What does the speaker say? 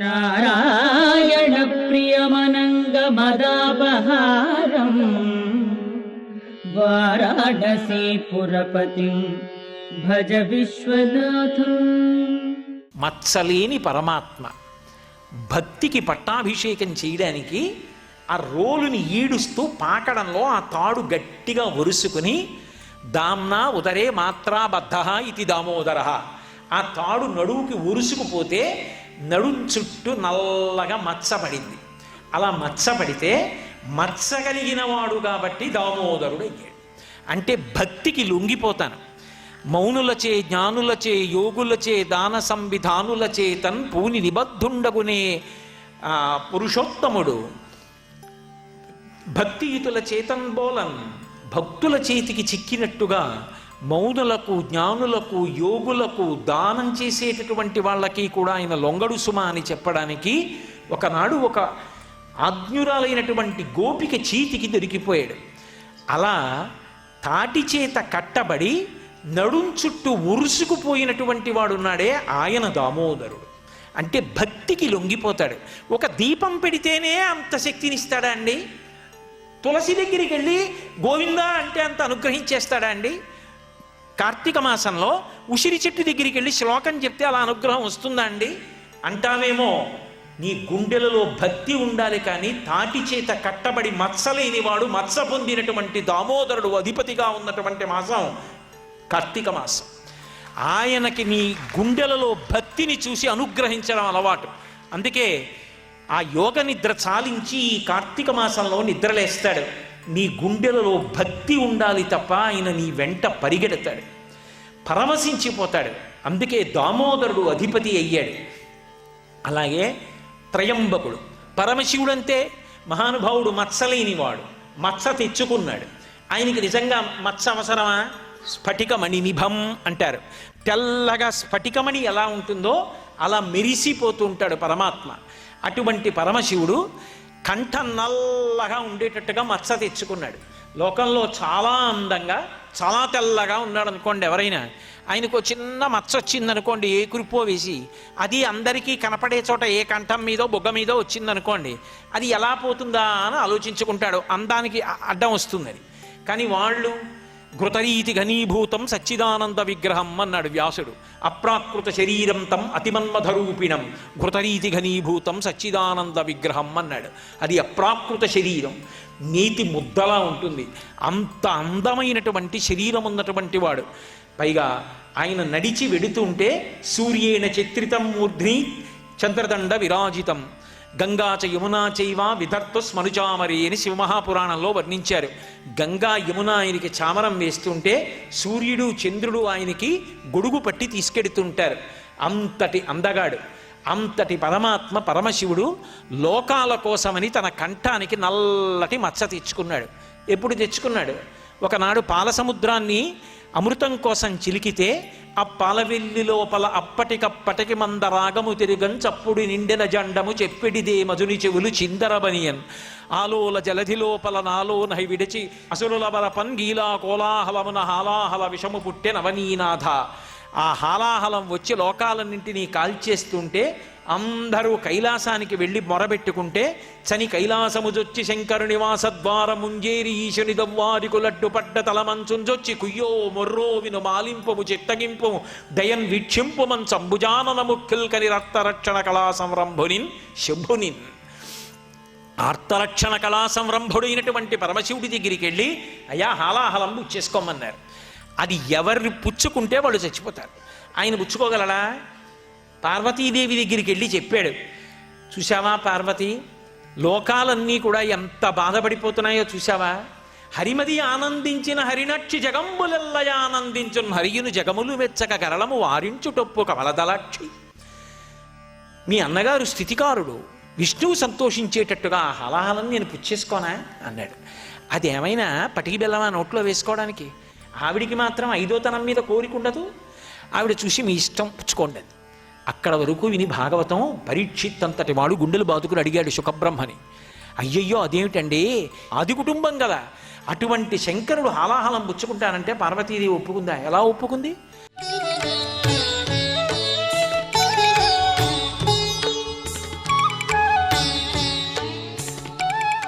నారాయణ ప్రియమనంగమదాపహారం వారాణసీపురపతిం భజ విశ్వనాథం. మత్సలేని పరమాత్మ భక్తికి పట్టాభిషేకం చేయడానికి ఆ రోలుని ఈడుస్తూ పాకడంలో ఆ తాడు గట్టిగా ఒరుసుకుని దామ్నా ఉదరే మాత్రాబద్ధ ఇది దామోదర, ఆ తాడు నడువుకి ఒరుసుకుపోతే నడుం చుట్టూ నల్లగా మచ్చపడింది. అలా మచ్చపడితే మచ్చగలిగిన వాడు కాబట్టి దామోదరుడు అయ్యాడు. అంటే భక్తికి లొంగిపోతాను. మౌనులచే జ్ఞానులచే యోగులచే దాన సంవిధానులచే తన్ పూని నిబద్ధుండగునే పురుషోత్తముడు భక్తియుతుల చేతన్ బోలన్, భక్తుల చేతికి చిక్కినట్టుగా మౌనులకు జ్ఞానులకు యోగులకు దానం చేసేటటువంటి వాళ్ళకి కూడా ఆయన లొంగడు సుమ అని చెప్పడానికి ఒకనాడు ఒక ఆజ్ఞురాలైనటువంటి గోపిక చేతికి దొరికిపోయాడు. అలా తాటి చేత కట్టబడి నడుం చుట్టూ ఉరుసుకుపోయినటువంటి వాడున్నాడే ఆయన దామోదరుడు. అంటే భక్తికి లొంగిపోతాడు. ఒక దీపం పెడితేనే అంత శక్తినిస్తాడా అండి? తులసి దగ్గరికి వెళ్ళి గోవిందా అంటే అంత అనుగ్రహించేస్తాడా అండి? కార్తీక మాసంలో ఉసిరి చెట్టు దగ్గరికి వెళ్ళి శ్లోకం చెప్తే అలా అనుగ్రహం వస్తుందా అండి? అంటావేమో. నీ గుండెలలో భక్తి ఉండాలి. కానీ తాటి చేత కట్టబడి మత్సలేనివాడు మత్స పొందినటువంటి దామోదరుడు అధిపతిగా ఉన్నటువంటి మాసం కార్తీక మాసం. ఆయనకి నీ గుండెలలో భక్తిని చూసి అనుగ్రహించడం అలవాటు. అందుకే ఆ యోగ నిద్ర చాలించి ఈ కార్తీక మాసంలో నిద్రలేస్తాడు. నీ గుండెలలో భక్తి ఉండాలి తప్ప ఆయన నీ వెంట పరిగెడతాడు, పరవశించిపోతాడు. అందుకే దామోదరుడు అధిపతి అయ్యాడు. అలాగే త్రయంబకుడు పరమశివుడంతే మహానుభావుడు మత్సలేనివాడు, మత్స తెచ్చుకున్నాడు. ఆయనకి నిజంగా మత్స అవసరమా? స్ఫటికమణి నిభం అంటారు. తెల్లగా స్ఫటికమణి ఎలా ఉంటుందో అలా మెరిసిపోతూ ఉంటాడు పరమాత్మ. అటువంటి పరమశివుడు కంఠం నల్లగా ఉండేటట్టుగా మత్స తెచ్చుకున్నాడు. లోకంలో చాలా అందంగా చాలా తెల్లగా ఉన్నాడు అనుకోండి ఎవరైనా, ఆయనకు చిన్న మచ్చ వచ్చిందనుకోండి ఏ కురిపో వేసి, అది అందరికీ కనపడే చోట ఏ కంఠం మీదో బొగ్గ మీదో వచ్చిందనుకోండి, అది ఎలా పోతుందా అని ఆలోచించుకుంటాడు. అందానికి అడ్డం వస్తుందని. కానీ వాళ్ళు ఘృతరీతి ఘనీభూతం సచ్చిదానంద విగ్రహం అన్నాడు వ్యాసుడు. అప్రాకృత శరీరం తం అతిమన్మధరూపిణం ఘృతరీతి ఘనీభూతం సచ్చిదానంద విగ్రహం అన్నాడు. అది అప్రాకృత శరీరం, నీతి ముద్దలా ఉంటుంది. అంత అందమైనటువంటి శరీరం ఉన్నటువంటి వాడు. పైగా ఆయన నడిచి వెడుతుంటే సూర్యేణ చిత్రితం మూర్ధ్ని చంద్రదండ విరాజితం గంగా చ యమునా చైవ విధర్తు స్మనుచామరి అని శివమహాపురాణంలో వర్ణించారు. గంగా యమున ఆయనకి చామరం వేస్తుంటే సూర్యుడు చంద్రుడు ఆయనకి గొడుగు పట్టి తీసుకెడుతుంటారు. అంతటి అందగాడు, అంతటి పరమాత్మ పరమశివుడు లోకాల కోసమని తన కంఠానికి నల్లటి మచ్చ తెచ్చుకున్నాడు. ఎప్పుడు తెచ్చుకున్నాడు? ఒకనాడు పాల సముద్రాన్ని అమృతం కోసం చిలికితే ఆ పాలవెల్లి లోపల అప్పటికప్పటికి మందరాగము తిరిగం చప్పుడు నిండెన జండము చెప్పిడిదే మధుని చెవులు చిందరబనియన్ ఆలోల జలధి లోపల నాలో నహి విడిచి అసురుల బలపన్ గీలా కోలాహలమున హాలాహల విషము పుట్టె నవనీనాథ. ఆ హాలాహలం వచ్చి లోకాలన్నింటినీ కాల్చేస్తుంటే అందరూ కైలాసానికి వెళ్ళి మొరబెట్టుకుంటే చని కైలాసముజొచ్చి శంకరు నివాసద్వారముంజేరి ఈశుని దవ్వారికు లడ్డు పడ్డ తలమంచుంజొచ్చి కుయ్యో మొర్రో విను మాలింపము చిత్తగింపము దయన్ వీక్షింపుమన్ సంభుజానన ముఖ్యుల్కని రక్తరక్షణ కళా సంరంభునిన్ శంభునిన్. ఆర్తరక్షణ కళా సంరంభుడైనటువంటి పరమశివుడి దగ్గరికి వెళ్ళి అయ్యా హాలాహలం పుచ్చేసుకోమన్నారు. అది ఎవరిని పుచ్చుకుంటే వాళ్ళు చచ్చిపోతారు. ఆయన పుచ్చుకోగలడా? పార్వతీదేవి దగ్గరికి వెళ్ళి చెప్పాడు, చూశావా పార్వతి, లోకాలన్నీ కూడా ఎంత బాధపడిపోతున్నాయో చూశావా? హరిమది ఆనందించిన హరినక్షి జగంబులెల్లయ ఆనందించున్ హరియును జగములు వెచ్చక గరళము వారించుటొప్పు కమలదలాక్షి. మీ అన్నగారు స్థితికారుడు, విష్ణువు సంతోషించేటట్టుగా ఆ హలాహలం నేను పుచ్చేసుకోనా అన్నాడు. అది ఏమైనా పటికి బెల్లమా నోట్లో వేసుకోవడానికి? ఆవిడికి మాత్రం ఐదోతనం మీద కోరిక ఉండదు. ఆవిడ చూసి మీ ఇష్టం పుచ్చుకోండి. అక్కడ వరకు విని భాగవతం పరీక్షిత్ అంతటి వాడు గుండెలు బాదుకుని అడిగాడు శుకబ్రహ్మని. అయ్యయ్యో అదేమిటండి, ఆది కుటుంబం కదా, అటువంటి శంకరుడు హాలాహలం పుచ్చుకుంటానంటే పార్వతీదేవి ఒప్పుకుందా? ఎలా ఒప్పుకుంది?